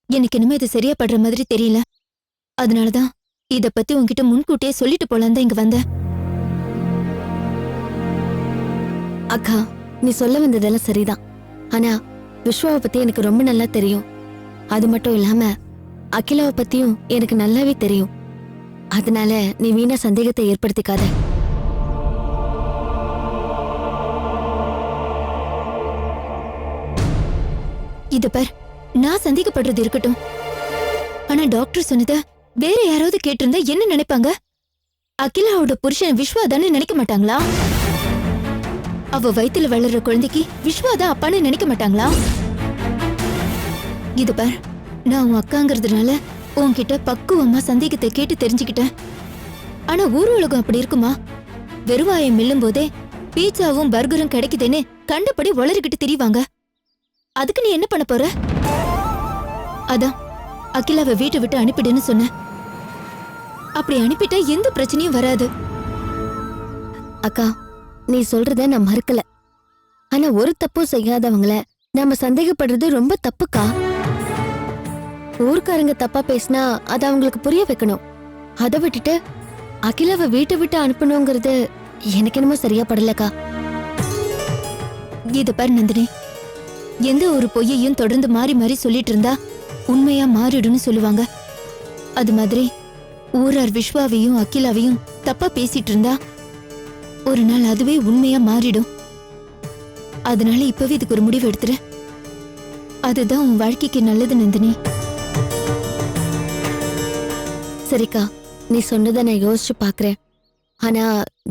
எனக்கு இனிமே இது சரியா படுற மாதிரி தெரியல. அதனாலதான் இத பத்தி உன்கிட்ட முன்கூட்டியே சொல்லிட்டு போலாம் தான் இங்க வந்தேன். அக்கா, நீ சொல்ல வந்ததெல்லாம் சரிதான். ஆனா விஸ்வாவை பத்தி எனக்கு ரொம்ப நல்லா தெரியும். அது மட்டும் இல்லாம அகிலாவை பத்தியும் எனக்கு நல்லாவே தெரியும். அதனால நீ வீணா சந்தேகத்தை ஏற்படுத்திக்காத. இத பார், நான் சந்தேகப்படுறது இருக்கட்டும். ஆனா டாக்டர் சொன்னத வேற யாராவது கேட்டிருந்தா என்ன நினைப்பாங்க? அகிலாவோட புருஷன் விஸ்வா தானே நினைக்க மாட்டாங்களா? அவ வயித்துல வளர்ற குழந்தைக்கு விஸ்வா தான் அப்பான்னு நினைக்க மாட்டாங்களா? இது பார், நான் உன் அக்காங்கிறதுனால உன்கிட்ட பக்குவமா சந்தேகத்தை கேட்டு தெரிஞ்சுக்கிட்டேன். ஆனா ஊர் உலகம் அப்படி இருக்குமா? வெறுவாயம் மெல்லும் போதே பீட்சாவும் பர்கரும் கிடைக்குதுன்னு கண்டபடி வளர்கிட்டு திரிவாங்க. அதுக்கு நீ என்ன பண்ண போற? அதான் அகிலாவை வீட்டை விட்டு அனுப்பிடுன்னு சொன்ன. அப்படி அனுப்பிட்டா எந்த பிரச்சனையும் வராது. அக்கா, நீ சொல்றத நான் மறுக்கல. ஆனா ஒரு தப்பும் செய்யாதவங்கள நாம சந்தேகப்படுறது ரொம்ப தப்புக்கா. ஊர்க்காரங்க தப்பா பேசினா அதை அவங்களுக்கு புரிய வைக்கணும். அதை விட்டுட்டு அகிலாவை வீட்டை விட்டு அனுப்பணுங்கிறது எனக்கு என்னமோ சரியா படலக்கா. இது பார் நந்தினி, எந்த ஒரு பொய்யையும் தொடர்ந்து மாறி மாறி சொல்லிட்டு இருந்தா உண்மையா மாறிடுன்னு சொல்லுவாங்க. அது மாதிரி ஊரார் விஸ்வாவையும் அகிலாவையும் தப்பா பேசிட்டு இருந்தா ஒரு நாள் அதுவே உண்மையா மாறிடும். அதனால இப்பவே இதுக்கு ஒரு முடிவு எடுத்துரு. அதுதான் உன் வாழ்க்கைக்கு நல்லது நந்தினி. சரிக்கா, நீ சொன்னதை நான் யோசிச்சு பாக்குறேன். ஆனா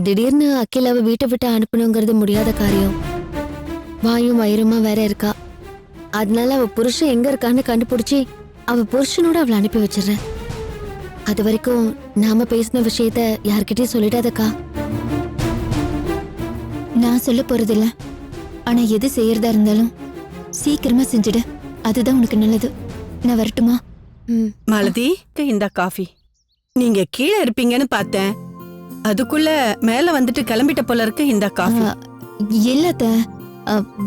திடீர்னு அகிலாவை வீட்டை விட்டு அனுப்பணுங்கிறது முடியாத காரியம். வாயும் வயிறுமா வேற இருக்கா. அதனால அவ புருஷன் எங்க இருக்கான்னு கண்டுபிடிச்சி அவ புருஷனோட அவளை அனுப்பி வச்சிடுறேன். அது வரைக்கும் நாம பேசின விஷயத்த யார்கிட்டயும் சொல்லிடாதக்கா. நான் சொல்ல போறதில்ல. ஆனா எது செய்யறதா இருந்தாலும் சீக்கிரமா செஞ்சிடு. அதுதான் உனக்கு நல்லது. நான் வரட்டுமா? மாலதி, இந்த காஃபி. நீங்க கீழே இருப்பீங்கன்னு பார்த்தேன். அதுக்குள்ள மேல வந்துட்டு கிளம்பிட்ட போல இருக்கு. இந்த காஃபி. இல்லத்த,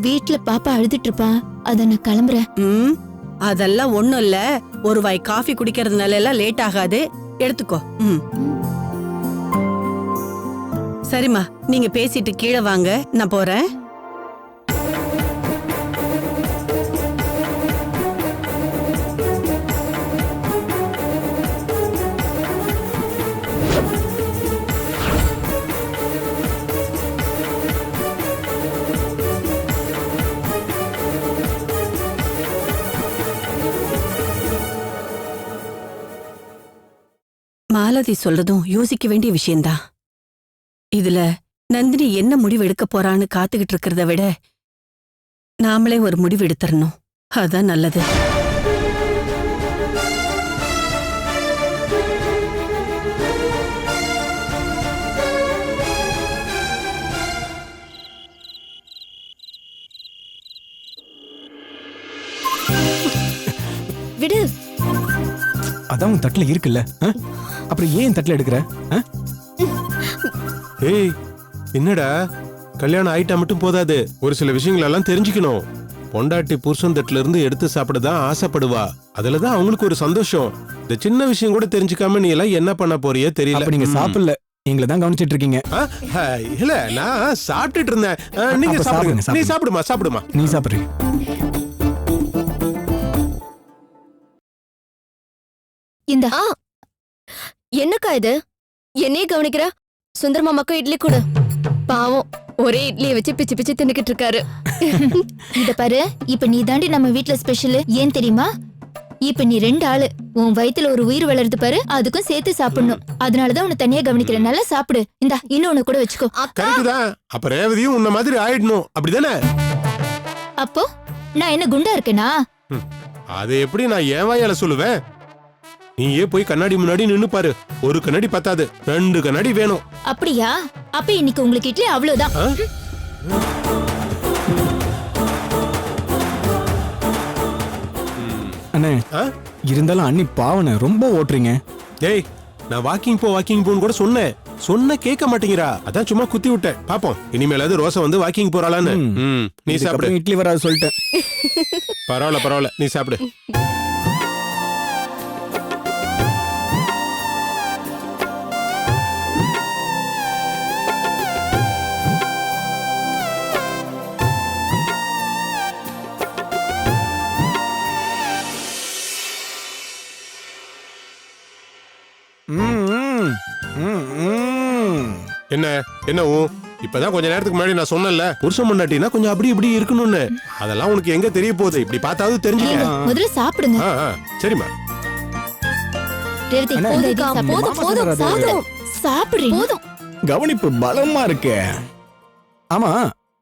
வீட்டுல பாப்பா அழுதுட்டு இருப்பா. அத நான் கிளம்புறேன். அதெல்லாம் ஒண்ணும் இல்ல. ஒரு வாய் காஃபி குடிக்கிறதுனால எல்லாம் லேட் ஆகாது. எடுத்துக்கோ. சரிம்மா, நீங்க பேசிட்டு கீழே வாங்க, நான் போறேன். மாலதி சொல்றதும் யோசிக்க வேண்டிய விஷயம்தான். இதுல நந்தினி என்ன முடிவு எடுக்க போறான்னு காத்துக்கிட்டு இருக்கிறத விட நாமளே ஒரு முடிவு எடுத்துறணும். அதான் நல்லது. விடு. அதான் உன் தட்டுல இருக்குல்ல, அப்புறம் ஏன் தட்டுல எடுக்கிற? ஏய், என்னடா கல்யாணம் ஆயிட்டா மட்டும் போதாது, ஒரு சில விஷயங்கள் எல்லாம் தெரிஞ்சுக்கணும். பொண்டாட்டி புருஷன் தட்டுல இருந்து எடுத்து சாப்பிடதான் ஆசைப்படுவா. அதுலதான் அவங்களுக்கு ஒரு சந்தோஷம். இந்த சின்ன விஷயம் கூட தெரிஞ்சுக்காம நீ எல்லாம் என்ன பண்ண போறியே தெரியல. நீங்க சாப்பிடல, எங்களை தான் கவனிச்சிட்டு இருக்கீங்க. இல்ல, நான் சாப்பிட்டுட்டு இருந்தேன். நீங்க சாப்பிடுங்க. நீ சாப்பிடுமா, சாப்பிடுமா. நீ சாப்பிடுறீங்க. இந்த என்னக்கா இது? என்னையே கவனிக்கிற? சுந்தரமா மக்கள் இட்லி கூட பாவம் ஒரே இட்லியை வச்சு பிச்சு பிச்சு தின்னுக்கிட்டு இருக்காரு. இத பாரு, இப்ப நீ தாண்டி நம்ம வீட்ல ஸ்பெஷல். ஏன் தெரியுமா? இப்ப நீ 2 ஆளு. உன் வயித்துல ஒரு உயிர் வளருது பாரு, அதுக்கும் சேர்த்து சாப்பிடணும். அதனாலதான் உன்னை தனியா கவனிக்கிறேன். நல்லா சாப்பிடு. இந்தா இன்னொன்னு கூட வச்சுக்கோ. கரெக்ட்தான். அப்ப ரேவதியும் உன்ன மாதிரி ஆயிடணும், அப்படிதானே? அப்போ நான் என்ன குண்டா இருக்கேனா? அது எப்படி நான் என் வாயால சொல்லுவேன்? நீயே போய் கண்ணாடி முன்னாடி நின்னு பாரு. ஒரு கண்ணாடி பத்தாது, 2 கண்ணாடி வேணும். அப்படியா? அப்ப இன்னைக்கு உங்களுக்கு இட்லி அவ்வளவுதான். ஆ? அண்ணே ஆ? இருந்தாலும் அண்ணி பாவனை ரொம்ப ஓட்டுறீங்க. டேய், நான் வாக்கிங் போன்னு கூட சொன்ன கேட்க மாட்டேங்கிறா. அதான் சும்மா குத்தி விட்டேன். பாப்போம் இனிமேலாவது ரோசா வந்து வாக்கிங் போறாளான்னு. நீ சாப்பிடு. இதுக்கப்புறம் இட்லி வராது சொல்லிட்டேன். பரவாயில்ல நீ சாப்பிடு. ம், ம், ம், ம். என்ன இப்பதான் கொஞ்ச நேரத்துக்கு முன்னாடி நான் சொன்னேன்ல, புருஷன் பொண்டாட்டினா கொஞ்சம் அப்படி இப்படி இருக்கணும்னு. அதெல்லாம் உனக்கு எங்க தெரிய போகுது? இப்படி பார்த்தாவது தெரிஞ்சுக்க. முதல்ல சாப்பிடுங்க. சரிம்மா. ரேவதி, அண்ணா, போதும், மாமா போதும், சொல்றாரு. போதும். சாப்பிடுறீங்க. போதும். கவனிப்பு பலமா இருக்கு. ஆமா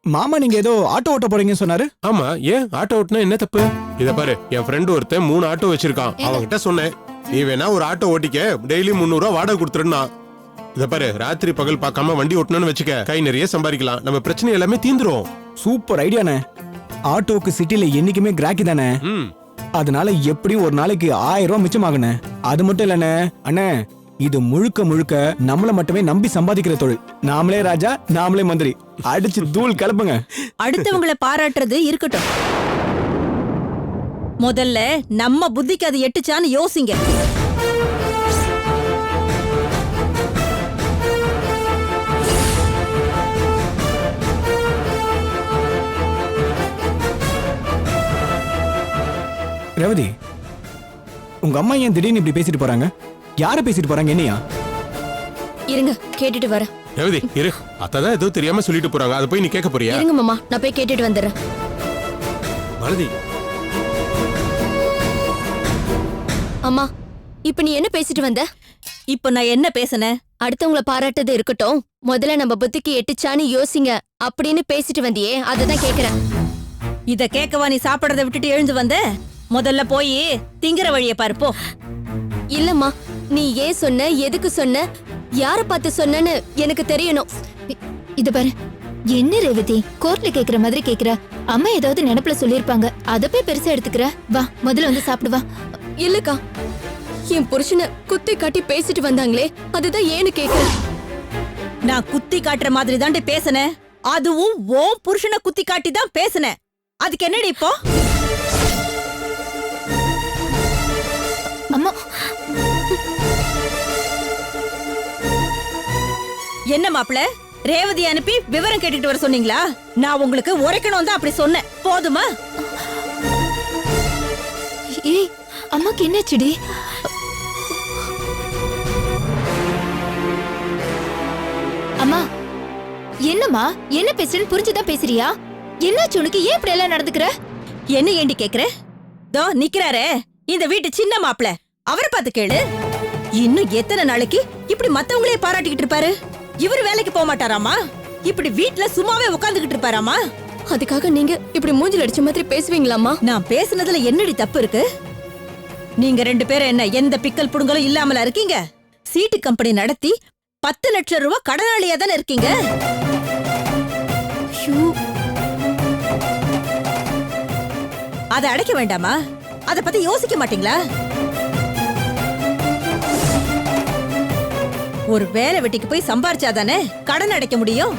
மாமா, நீங்க ஏதோ ஆட்டோ ஓட்ட போறீங்கன்னு சொன்னாரு. ஆமா, ஏன் ஆட்டோ ஓட்டுனா என்ன தப்பு? இத பாரு, என் ஃப்ரெண்ட் ஒருத்தன் 3 ஆட்டோ வச்சிருக்கான். அவன்கிட்ட சொன்னேன், நீ வேணா ஒரு ஆட்டோ ஓட்டிக்க, டெய்லி 300 ரூபா வாடகை கொடுத்துருன்னா. இத பாரு, ராத்திரி பகல் பார்க்காம வண்டி ஓட்டணும்னு வச்சுக்க, கை நிறைய சம்பாதிக்கலாம். நம்ம பிரச்சனை எல்லாமே தீந்துரும். சூப்பர் ஐடியாண்ணே. ஆட்டோக்கு சிட்டில என்னைக்குமே கிராக்கி தானே. ம். அதனால எப்படியும் ஒரு நாளைக்கு 1000 ரூபாய் மிச்சமாகுண்ணே. அது மட்டும் இல்லண்ணே அண்ணே, இது முழுக்க முழுக்க நம்மள மட்டுமே நம்பி சம்பாதிக்கிற தொழில். நாமளே ராஜா, நாமளே மந்திரி. அடிச்சு தூள் கிளப்புங்க. அடுத்தவங்களை பாராட்டுறது இருக்கட்டும், முதல்ல நம்ம புத்திக்கு அது எட்டுச்சான்னு யோசிங்க. ரேவதி, உங்க அம்மா ஏன் திடீர்னு இப்படி பேசிட்டு போறாங்க? யார பேசிட்டு போறாங்க? என்னையா? இருங்க, கேட்டுட்டு வரேன். ரேவதி இரு, அதான் ஏதோ தெரியாம சொல்லிட்டு போறாங்க. அதை போய் நீ கேட்க போறியா? இருங்க மாமா, நான் போய் கேட்டுட்டு வந்துடுறேன். மாலதி, அம்மா, இப்ப நீ என்ன பேசிட்டு வந்த? இப்ப நான் என்ன பேசினேன்? அடுத்தவங்கள பாராட்டது இருக்கட்டும், முதல்ல நம்ம புத்திக்கு எட்டுச்சான்னு யோசிங்க அப்படின்னு பேசிட்டு வந்தியே, அதுதான் கேக்குறேன். இத கேட்கவா நீ சாப்பிடறத விட்டுட்டு எழுந்து வந்த? முதல்ல போய் திங்கிற வழிய பாரு போ. இல்லம்மா, நீ ஏன் சொன்ன, எதுக்கு சொன்ன, யார பார்த்து சொன்னன்னு எனக்கு தெரியணும். இது பாரு, என்ன ரேவதி கோர்ட்ல கேக்குற மாதிரி கேக்குற? அம்மா ஏதாவது நினைப்புல சொல்லிருப்பாங்க, அத போய் பெருசா எடுத்துக்கிற. வா, முதல்ல வந்து சாப்பிடு வா. இல்லக்கா, என் புருஷனை குத்தி காட்டி பேசிட்டு வந்தாங்களே, அதுதான் ஏன்னு கேக்குறேன். நான் குத்தி காட்டுற மாதிரி தாண்டி பேசினேன். அதுவும் ஓ புருஷனை குத்தி காட்டி தான் பேசினேன். அதுக்கு என்னடி இப்போ? அம்மா, என்ன மாப்பிள, ரேவதி அனுப்பி விவரம் கேட்டுட்டு வர சொன்னீங்களா? நான் உங்களுக்கு உரைக்கணும் தான் அப்படி சொன்னேன், போதுமா? ஏய், அம்மாக்கு என்னாச்சுடி? அம்மா, என்னம்மா, என்ன பேசுறேன்னு புரிஞ்சுதான் பேசுறியா? என்னாச்சு உனக்கு? ஏன் இப்படி எல்லாம் நடந்துக்கிற? என்ன ஏண்டி கேக்குற? தோ நிக்கிறாரே இந்த வீட்டு சின்ன மாப்பிள, அவரை பார்த்து கேளு. இன்னும் எத்தனை நாளைக்கு இப்படி மத்தவங்களே பாராட்டிக்கிட்டு இருப்பாரு? இவரு வேலைக்கு போக மாட்டாராமா? இப்படி வீட்ல சும்மாவே உட்கார்ந்துகிட்டு இருப்பாராமா? அதுக்காக நீங்க இப்படி மூஞ்சில அடிச்ச மாதிரி பேசுவீங்களாம்மா? நான் பேசுனதுல என்னடி தப்பு இருக்கு? நீங்க 2 பேரும் என்ன எந்த பிக்கல் புடுங்கலும் இல்லாமல இருக்கீங்க? சீட்டு கம்பெனி நடத்தி 10 லட்சம் ரூபாய் கடனாளியா தானே இருக்கீங்க. அதை அடைக்க வேண்டாமா? அத பத்தி யோசிக்க மாட்டீங்களா? ஒரு வேலை வெட்டிக்கு போய் சம்பாரிச்சாதானே கடன் அடைக்க முடியும்.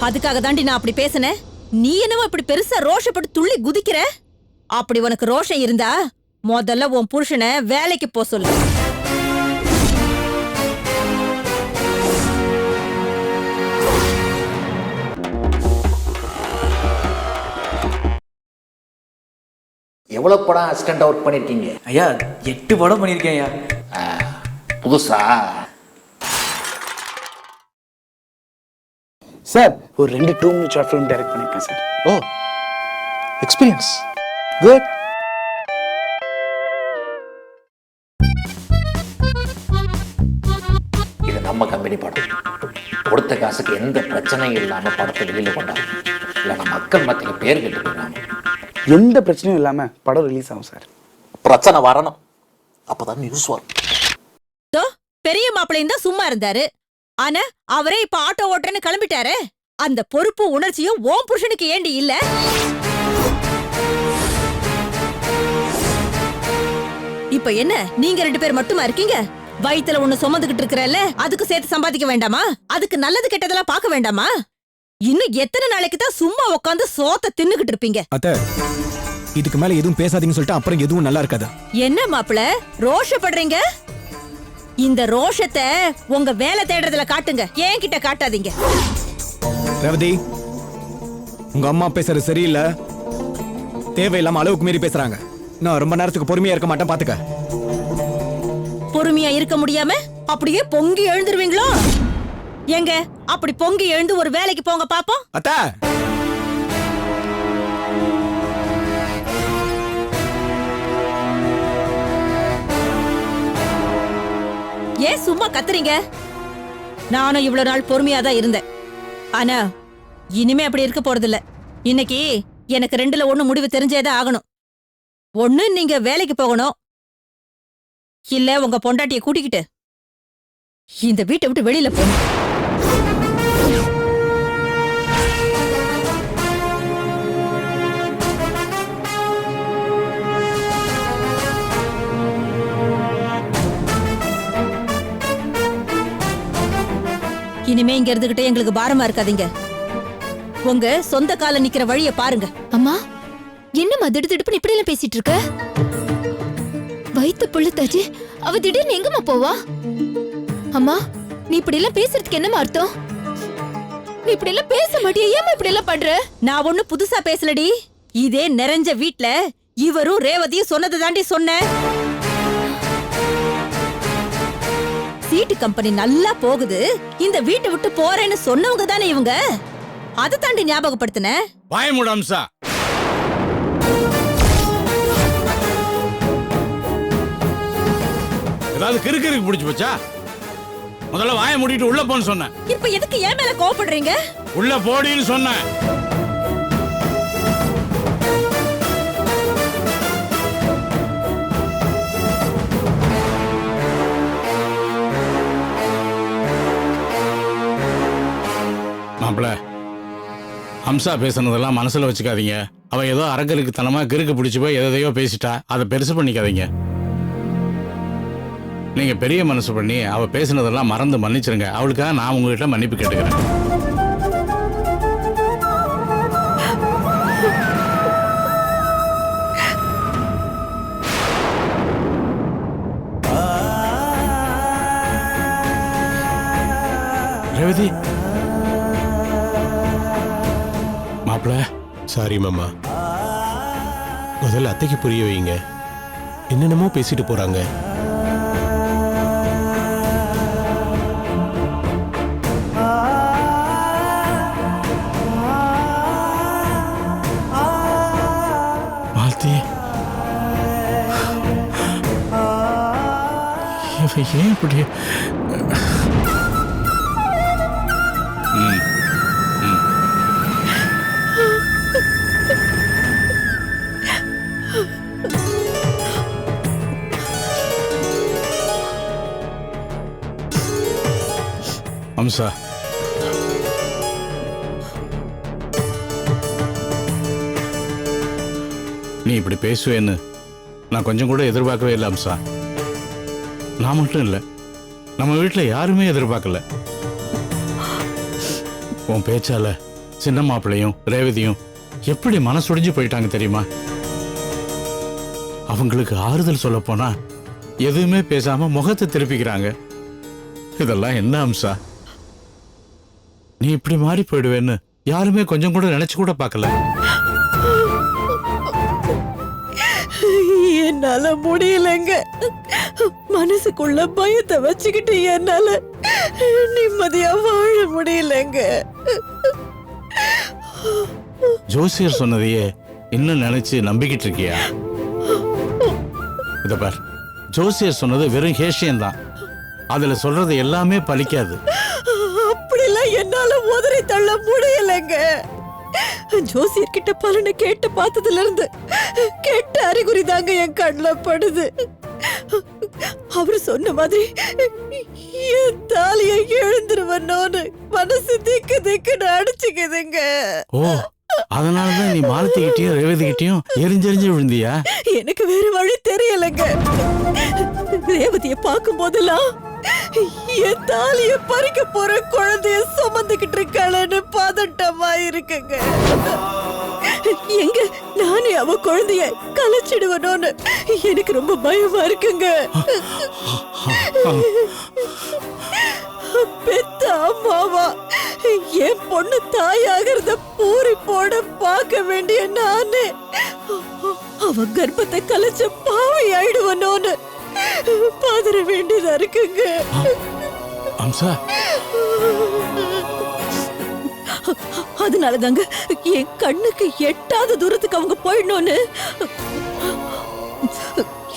அதுக்காக தாண்டி நான் அப்படி பேசினேன். நீ என்னவோ இப்படி பெருசா ரோஷப்பட்டு துள்ளி குதிக்கிற. அப்படி உனக்கு ரோஷம் இருந்தா முதல்ல உன் புருஷனை வேலைக்கு போ சொல்லு. எவ்வளவு படம் அசிஸ்டண்டா ஒர்க் பண்ணிருக்கீங்க? ஐயா 8 படம் பண்ணியிருக்கேன் ஐயா. புதுசா? சார் ஒரு 2 2 மினிட் ஷார்ட் ஃபிலிம் டைரக்ட் பண்ணிருக்கேன் சார். ஓ, எக்ஸ்பீரியன்ஸ் குட். இது நம்ம கம்பெனி படம். கொடுத்த காசுக்கு எந்த பிரச்சனையும் இல்லாம படத்தை வெளியில கொண்டாங்க. இல்லைன்னா மக்கள் மத்தியில பேர் கெட்டு போயிடாம. எந்த பிரச்சனையும் இல்லாம படம் ரிலீஸ் ஆகும் சார். பிரச்சனை வரணும், அப்பதான் நியூஸ் வரும். தோ பெரிய மாப்பிள்ளையும் தான் சும்மா இருந்தாரு. ஆனா அவரே இப்ப ஆட்டோ ஓட்டுறேன்னு கிளம்பிட்டாரே. அந்த பொறுப்பு உணர்ச்சியும் ஓம் புருஷனுக்கு ஏண்டி இல்ல? இப்ப என்ன நீங்க 2 பேர் மட்டுமா இருக்கீங்க? வயித்துல ஒண்ணு சுமந்துகிட்டு இருக்கறல்ல, அதுக்கு சேர்த்து சம்பாதிக்க வேண்டாமா? அதுக்கு நல்லது கெட்டதெல்லாம் பார்க்க வேண்டாமா? இன்னும் எத்தனை நாளைக்கு தான் சும்மா உட்காந்து சோத்த தின்னுகிட்டு இருப்பீங்க? அத்தை, இதுக்கு மேல எதுவும் பேசாதீங்கன்னு சொல்லிட்டு அப்புறம் எதுவும் நல்லா இருக்காது. என்ன மாப்பிள ரோஷப்படுறீங்க? இந்த ரோஷத்தை உங்க வேலை தேடுறதுல காட்டுங்க, என்கிட்ட காட்டாதீங்க. ரேவதி, உங்க அம்மா பேசுறது சரியில்லை. தேவையில்லாம அளவுக்கு மீறி பேசுறாங்க. நான் ரொம்ப நேரத்துக்கு பொறுமையா இருக்க மாட்டேன், பாத்துக்க. பொறுமையா இருக்க முடியாம அப்படியே பொங்கி எழுந்துருவீங்களோ? எங்க அப்படி பொங்கி எழுந்து ஒரு வேலைக்கு போங்க பாப்போம். அத்தா, ஏன் சும்மா கத்துறீங்க? நானும் இவ்வளவு நாள் பொறுமையா தான் இருந்தேன். ஆனா இனிமே அப்படி இருக்க போறதில்ல. இன்னைக்கு எனக்கு 2ல 1 முடிவு தெரிஞ்சேதான் ஆகணும். ஒண்ணு நீங்க வேலைக்கு போகணும், இல்ல உங்க பொண்டாட்டியை கூட்டிக்கிட்டு இந்த வீட்டை விட்டு வெளியில போகணும். இனிமே இங்க இருந்துகிட்டே எங்களுக்கு பாரமா இருக்காதீங்க. உங்க சொந்த கால நிக்கிற வழிய பாருங்க. அம்மா, என்னம்மா திடுதிடுப்புன்னு இப்படி எல்லாம் பேசிட்டு இருக்க? வயித்து புள்ளத்தாச்சு, அவ திடீர்னு எங்கம்மா போவா? அம்மா, நீ இப்படி எல்லாம் பேசுறதுக்கு என்னம்மா அர்த்தம்? நீ இப்படி எல்லாம் பேச மாட்டியா? ஏம்மா இப்படி எல்லாம் பண்ற? நான் ஒண்ணு புதுசா பேசலடி. இதே நிறைஞ்ச வீட்ல இவரும் ரேவதியும் சொன்னது தாண்டி சொன்னேன். சீட்டு கம்பெனி நல்லா போகுது, இந்த வீட்டை விட்டு போறேன்னு சொன்னவங்க தானே இவங்க. அதை தாண்டி ஞாபகப்படுத்தின. வாய மூடு அம்சா. ஏதாவது கிறுக்கு பிடிச்சு போச்சா? முதல்ல வாய மூடிட்டு உள்ள போன்னு சொன்னேன். இப்ப எதுக்கு ஏன் மேல கோவப்படுறீங்க? உள்ள போடின்னு சொன்னேன். மாப்பிள, ஹம்சா பேசுனதெல்லாம் மனசுல வச்சுக்காதீங்க. அவ ஏதோ அரங்கலுக்கு தனமா கிறுக்கு பிடிச்சு போய் எதையோ பேசிட்டா, அதை பெருசு பண்ணிக்காதீங்க. நீங்க பெரிய மனசு பண்ணி அவ பேசுனதெல்லாம் மறந்து மன்னிச்சிருங்க. அவளுக்காக நான் உங்ககிட்ட மன்னிப்பு கேட்டுக்கிறேன். ரேவதி, மாப்பிள. சாரி மாமா. முதல்ல அத்தைக்கு புரிய வைங்க. என்னென்னமோ பேசிட்டு போறாங்க. மாலதி, இவன் ஏன் இப்படி? அம்சா, நீ இப்படி பேசுவேன்னு நான் கொஞ்சம் கூட எதிர்பார்க்கவே இல்லை அம்சா. நான் மட்டும் இல்லை, நம்ம வீட்டில் யாருமே எதிர்பார்க்கல. உன் பேச்சால சின்ன மாப்பிள்ளையும் ரேவதியும் எப்படி மனசுடைஞ்சு போயிட்டாங்க தெரியுமா? அவங்களுக்கு ஆறுதல் சொல்ல போனா எதுவுமே பேசாம முகத்தை திருப்பிக்கிறாங்க. இதெல்லாம் என்ன அம்சா? நீ இப்படி மாறி போயிடுவேன்னு யாருமே கொஞ்சம் கூட நினைச்சு கூட பார்க்கல. என்னால முடியலங்க. மனசுக்குள்ள பயத்தை வச்சுக்கிட்டு என்னால நிம்மதியா வாழ முடியலங்க. ஜோசியர் சொன்னதையே இன்னும் நினைச்சு நம்பிக்கிட்டு இருக்கியா? இத பார், ஜோசியர் சொன்னது வெறும் ஹேஷியம் தான். அதுல சொல்றது எல்லாமே பலிக்காது. அப்படிலாம் என்னால உதறி தள்ள முடியலங்க. ஜோசியர்கிட்ட பலனை கேட்டு பார்த்ததுல இருந்து கெட்ட அறிகுறி தாங்க என் கண்ணுல படுது. அவரு சொன்ன மாதிரி என் தாலிய எழுந்துருவனோன்னு மனசு திக்கு திக்குன்னு அடிச்சுக்குதுங்க. ஓ, அதனாலதான் நீ மாலத்திக்கிட்டயும் ரேவதிக்கிட்டயும் எரிஞ்செறிஞ்சு விழுந்தியா? எனக்கு வேற வழி தெரியலங்க. ரேவதிய பார்க்கும் போதெல்லாம் என் தாலிய பறிக்க போற குழந்தைய சுமந்துகிட்டு இருக்காளன்னு பதட்டமா இருக்குங்க. எங்க நானே அவ குழந்தைய கலைச்சிடுவனோன்னு எனக்கு ரொம்ப பயமா இருக்குங்க. பெத்த அம்மாவா என் பொண்ணு தாயாகிறத பூரி போட பார்க்க வேண்டிய நானு அவ கர்ப்பத்தை கலைச்ச பாவி ஆயிடுவனோன்னு பதற வேண்டியதா இருக்குங்க. அம்சா, அதனாலதாங்க என் கண்ணுக்கு எட்டாத தூரத்துக்கு அவங்க போயிடணும்னு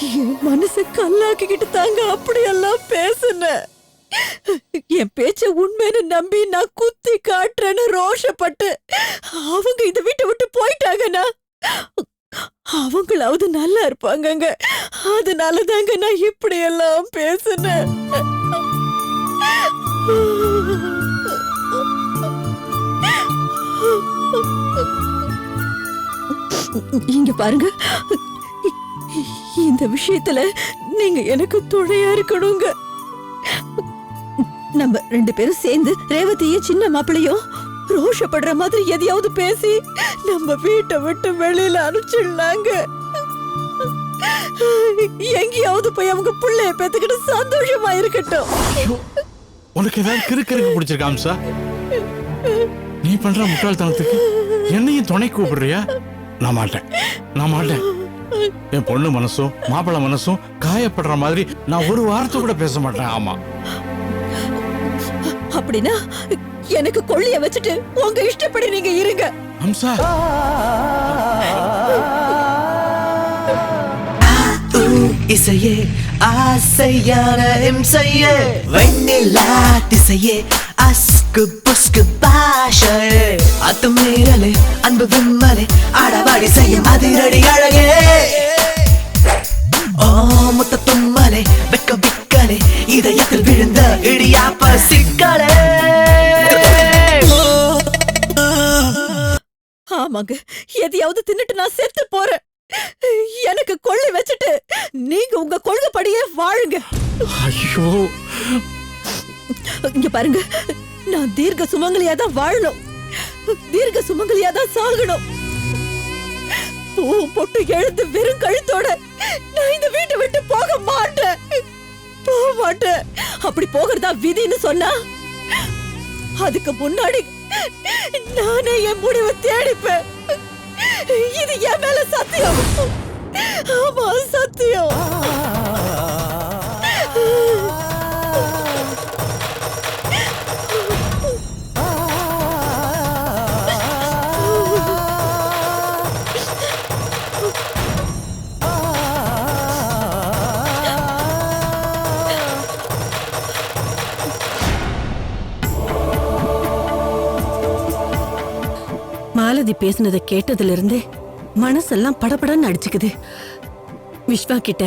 என் மனசை கல்லாக்கிக்கிட்டு தாங்க அப்படியெல்லாம் பேசுனேன். என் பேச்ச உண்மைன்னு நம்பி நான் குத்தி காட்டுறேன்னு ரோஷப்பட்டு அவங்க இந்த வீட்டை விட்டு போயிட்டாங்கன்னா அவங்களாவது நல்லா இருப்பாங்கங்க. அதனாலதாங்க நான் இப்படி எல்லாம் பேசுனேன். இங்க பாருங்க, இந்த விஷயத்துல நீங்க எனக்கு துணையா இருக்கணுங்க. நம்ம 2 பேரும் சேர்ந்து ரேவதியும் சின்ன மாப்பிளையும் ரோஷப்படுற மாதிரி எதையாவது பேசி நம்ம வீட்டை விட்டு வெளியில அனுப்பிச்சிடலாங்க. எங்கேயாவது போய் அவங்க பிள்ளைய பெத்துக்கிட்டு சந்தோஷமா இருக்கட்டும். உனக்கு ஏதாவது கிறுக்கு பிடிச்சிருக்கா அம்சா? நீ பண்ற முட்டாள்தனத்துக்கு என்னையும் துணை கூப்பிடுறியா? நான் மாட்டேன். என் பொண்ணு மனசும் மாப்பிள்ளை மனசும் காயப்படுற மாதிரி நான் ஒரு வார்த்தை கூட பேச மாட்டேன். ஆமா, அப்படின்னா எனக்கு கொள்ளைய வச்சுட்டு உங்க இஷ்டப்படி நீங்க இருங்க. அம்சா, இசையே ஆசையான இம்சையே வெண்ணிலா திசையே அஸ்கு புஸ்கு பாஷையே அத்துமீறலே அன்பு விம்மலே அடவாடி செய்யும் அதிரடி அழகே ஓ முத்த தும்மலே வெக்க விக்கலே இதயத்தில் விழுந்த இடியாப்ப சிக்கலே. ஆமாங்க, எதையாவது தின்னுட்டு நான் செத்து போறேன். எனக்கு கொள்ளை வச்சுட்டு நீங்க உங்க கொள்கைப்படியே வாழுங்க. ஐயோ, இங்க பாருங்க, நான் தீர்க்க சுமங்கலியா தான் வாழணும், தீர்க்க சுமங்கலியா தான் சாகணும். பூ பொட்டு எழுந்து வெறும் கழுத்தோட நான் இந்த வீட்டை விட்டு போக மாட்டேன். அப்படி போகிறதா விதின்னு சொன்னா அதுக்கு முன்னாடி நானே என் முடிவை தேடிப்பேன். இது என் மேல சத்தியம். ஆமா, சத்தியம். மாலதி பேசினதை கேட்டதுல இருந்து மனசெல்லாம் படபடன்னு அடிச்சுக்குது. விஸ்வா கிட்ட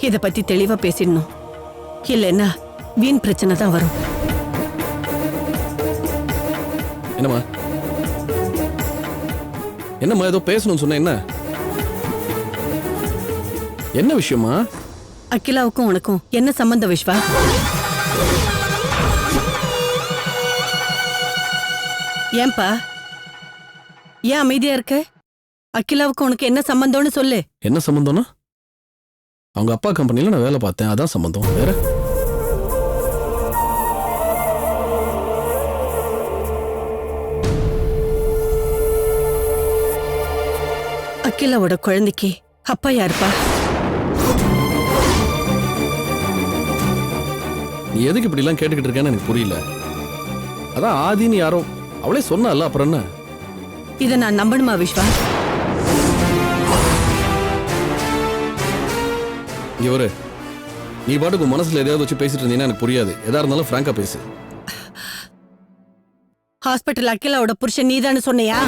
இத பத்தி தெளிவா பேசிடணும், இல்லைன்னா வீண் பிரச்சனை தான் வரும். என்னம்மா ஏதோ பேசணும்னு சொன்ன? என்ன விஷயமா? அகிலாவுக்கும் உனக்கும் என்ன சம்பந்தம் விஸ்வா? ஏன்பா ஏன் அமைதியா இருக்க? அகிலாவுக்கு உனக்கு என்ன சம்பந்தம்னு சொல்லு. என்ன சம்பந்தம்னா, அவங்க அப்பா கம்பெனில நான் வேலை பார்த்தேன், அதான் சம்பந்தம். வேற அகிலாவோட குழந்தைக்கு அப்பா யாருப்பா? நீ எதுக்கு இப்படி எல்லாம் கேட்டுக்கிட்டு இருக்கேன்னு எனக்கு புரியல. அதான் ஆதின்னு யாரோ அவளே சொன்னால, அப்புறம் என்ன? இத நான் நம்பணுமா விஸ்வா? இவரு நீ பாட்டுக்கு மனசுல எதையாவது வச்சு பேசிட்டு இருந்தீங்கன்னா எனக்கு புரியாது. எதா இருந்தாலும் பிராங்கா பேசு. ஹாஸ்பிட்டல் அகிலாவோட புருஷன் நீதான்னு சொன்னியா?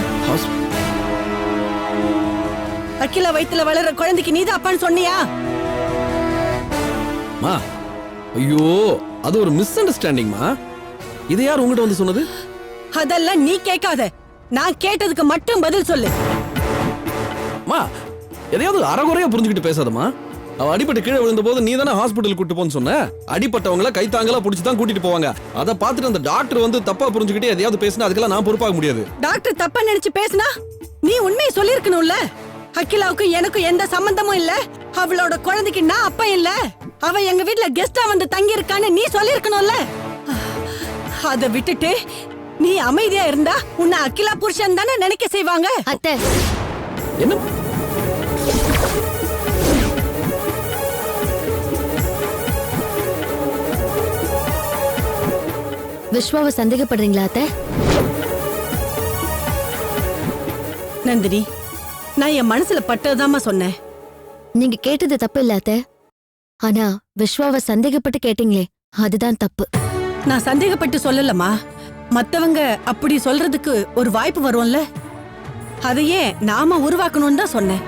அகிலா வயித்துல வளர்ற குழந்தைக்கு நீதான் அப்பான்னு சொன்னியா? மா, ஐயோ, அது ஒரு மிஸ் அண்டர்ஸ்டாண்டிங்மா. இது யார் உங்ககிட்ட வந்து சொன்னது? அதெல்லாம் நீ கேட்காத, நான் கேட்டதுக்கு மட்டும் பதில் சொல்லு. மா, எதையாவது அறகுறையா புரிஞ்சுக்கிட்டு பேசாதம்மா. அவ அடிபட்டு கீழே விழுந்த போது நீ தானே ஹாஸ்பிட்டல் கூட்டு போன்னு சொன்ன. அடிப்பட்டவங்கள கைத்தாங்களா புடிச்சு தான் கூட்டிட்டு போவாங்க. அதை பார்த்துட்டு அந்த டாக்டர் வந்து தப்பா புரிஞ்சுக்கிட்டு எதையாவது பேசினா அதுக்கெல்லாம் நான் பொறுப்பாக முடியாது. டாக்டர் தப்பா நினைச்சு பேசினா நீ உண்மையை சொல்லிருக்கணும்ல. அகிலாவுக்கு எனக்கும் எந்த சம்பந்தமும் இல்ல, அவளோட குழந்தைக்கு நான் அப்பா இல்ல, அவ எங்க வீட்ல கெஸ்டா வந்து தங்கி இருக்கான்னு நீ சொல்லிருக்கணும்ல. அத விட்டுட்டு நீ அமைதியா இருந்தா உன்னை அகிலா புருஷன் தானே நினைக்க செய்வாங்க. அத்தை, என்ன விஸ்வாவை சந்தேகப்படுறீங்களா அத்தை? நந்தினி, நான் என் மனசுல பட்டதாமா சொன்னேன். நீங்க கேட்டது தப்பு இல்ல அத்தை. ஆனா விஸ்வாவை சந்தேகப்பட்டு கேட்டீங்களே, அதுதான் தப்பு. நான் சந்தேகப்பட்டு சொல்லலமா, மத்தவங்க அப்படி சொல்றதுக்கு ஒரு வாய்ப்பு வரும்ல, அதையே நாம உருவாக்கணும்னு தான் சொன்னேன்.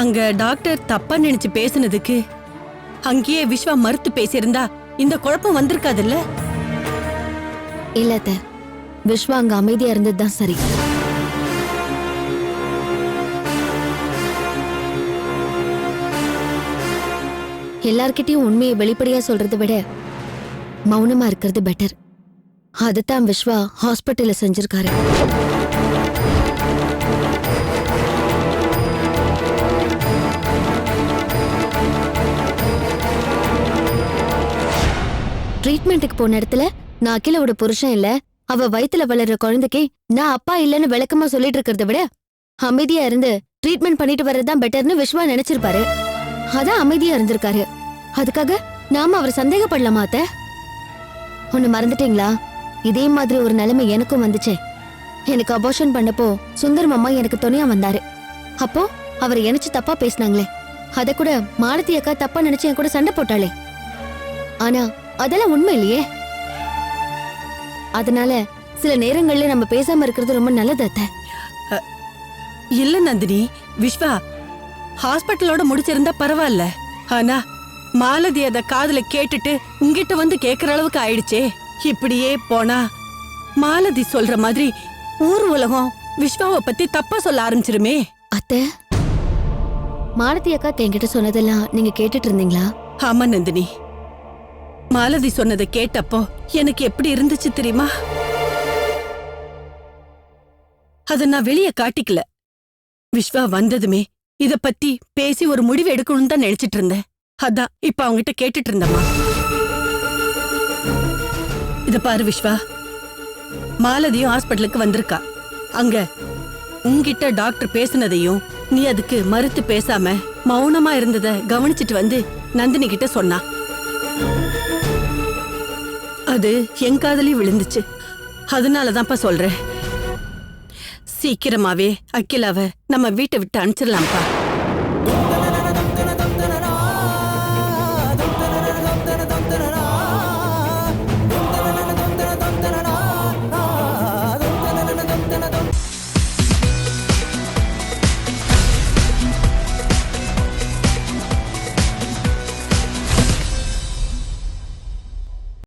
அங்க டாக்டர் தப்பா நினைச்சு பேசினதுக்கு அங்கேயே விஸ்வா மறுத்து பேசியிருந்தா இந்த குழப்பம் வந்திருக்காதுல்ல. இல்ல அத்தை, விஸ்வா அங்க அமைதியா இருந்ததுதான் சரி. எல்லார்கிட்டயும் உண்மையை வெளிப்படையா சொல்றதை விட மௌனமா இருக்கிறது பெட்டர். அதுதான் விஸ்வா ஹாஸ்பிட்டல்ல செஞ்சிருக்காரு. ட்ரீட்மெண்ட்டுக்கு போன இடத்துல நான் அகிலாவோட புருஷன் இல்ல, அவ வயித்துல வளர்ற குழந்தைக்கு நான் அப்பா இல்லன்னு விளக்கமா சொல்லிட்டு இருக்கிறத விட அமைதியா இருந்து ட்ரீட்மெண்ட் பண்ணிட்டு வர்றதுதான் பெட்டர்னு விஸ்வா நினைச்சிருப்பாரு. அதான் அமைதியா இருந்திருக்காரு. அதுக்காக நாம அவர் சந்தேகப்படலாமா அத்தை? ஒண்ணு மறந்துட்டீங்களா? இதே மாதிரி ஒரு நிலைமை எனக்கும் வந்துச்சே. எனக்கு அபார்ஷன் பண்ணப்போ சுந்தர் மாமா எனக்கு துணையா வந்தாரு. அப்போ அவரை நினைச்சு தப்பா பேசினாங்களே, அத கூட மாலதி அக்கா தப்பா நினைச்சு என் கூட சண்டை போட்டாளே. ஆனா அதெல்லாம் உண்மை இல்லையே. அதனால சில நேரங்கள்ல நம்ம பேசாம இருக்கிறது ரொம்ப நல்லது அத்தை. இல்ல நந்தினி, விஸ்வா ஹாஸ்பிட்டலோட முடிச்சிருந்தா பரவாயில்ல. ஆனா மாலதி அத காதுல கேட்டுட்டு உங்கிட்ட வந்து கேக்குற அளவுக்கு ஆயிடுச்சே. இப்படியே போனா மாலதி சொல்ற மாதிரி ஊர் உலகம் விஸ்வாவை பத்தி தப்பா சொல்ல ஆரம்பிச்சிருமே. அத்தை, மாலதி அக்கா என்கிட்ட சொன்னதெல்லாம் நீங்க கேட்டுட்டு இருந்தீங்களா? ஆமா நந்தினி, மாலதி சொன்னதை கேட்டப்போ எனக்கு எப்படி இருந்துச்சு தெரியுமா? அத நான் வெளியே காட்டிக்கல. விஸ்வா வந்ததுமே இத பத்தி பேசி ஒரு முடிவு எடுக்கணும்னு தான் நினைச்சிட்டு இருந்தேன். அதான் இப்ப அவங்கிட்ட கேட்டுட்டு இருந்தம்மா. இத பாரு விஸ்வா, மாலதியும் ஹாஸ்பிட்டலுக்கு வந்திருக்கா. அங்க உன்கிட்ட டாக்டர் பேசினதையும் நீ அதுக்கு மறுத்து பேசாம மௌனமா இருந்தத கவனிச்சிட்டு வந்து நந்தினி கிட்ட சொன்னா. அது என் காதலி விழுந்துச்சு. அதனாலதான்ப்பா சொல்றேன், சீக்கிரமாவே அகிலாவ நம்ம வீட்டை விட்டு அனுப்பிச்சிடலாம்ப்பா.